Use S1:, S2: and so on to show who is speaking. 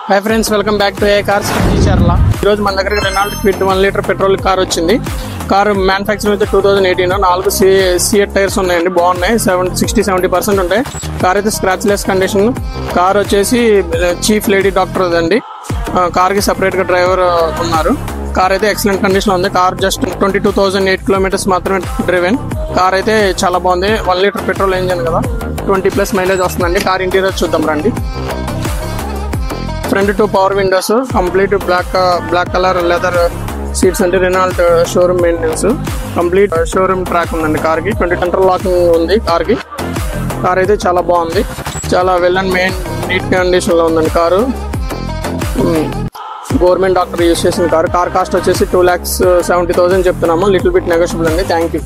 S1: Hi friends, welcome back to A cars Charla. ఈరోజు మన దగ్గర Renault Kwid 1 litre petrol car వచ్చింది. కారు మ్యానుఫ్యాక్చరింగ్ అయితే 2018. 4 సిఎట్ టైర్స్ ఉన్నాయండి, బాగున్నాయి. 60-70% ఉంటాయి. కార్ అయితే స్క్రాచ్ లెస్ కండిషన్. కార్ వచ్చేసి చీఫ్ లేడీ డాక్టర్ అండి. కార్కి సపరేట్గా డ్రైవర్ ఉన్నారు. కార్ అయితే ఎక్సలెంట్ కండిషన్లో ఉంది. కార్ జస్ట్ 22,008 కిలోమీటర్స్ మాత్రమే డ్రివెన్. కార్ అయితే చాలా బాగుంది. 1 లీటర్ పెట్రోల్ ఇంజన్ కదా, 20+ మైలేజ్ వస్తుందండి. కార్ ఇంటీరియర్ చూద్దాం రండి. Front 2 power windows, complete black colour leather seats అంటే Renault showroom maintenance. Complete showroom track ఉందండి కార్కి. 20 సెంట్రల్ లాకింగ్ ఉంది కార్కి. కార్ అయితే చాలా బాగుంది. చాలా వెల్ అండ్ నీట్ కండిషన్లో ఉందండి కారు. గవర్నమెంట్ డాక్టర్ యూజ్ చేసిన కారు. కార్ కాస్ట్ వచ్చేసి 2,70,000 చెప్తున్నాము. లిటిల్ బిట్ నెగోషియబుల్ అండి. Thank you.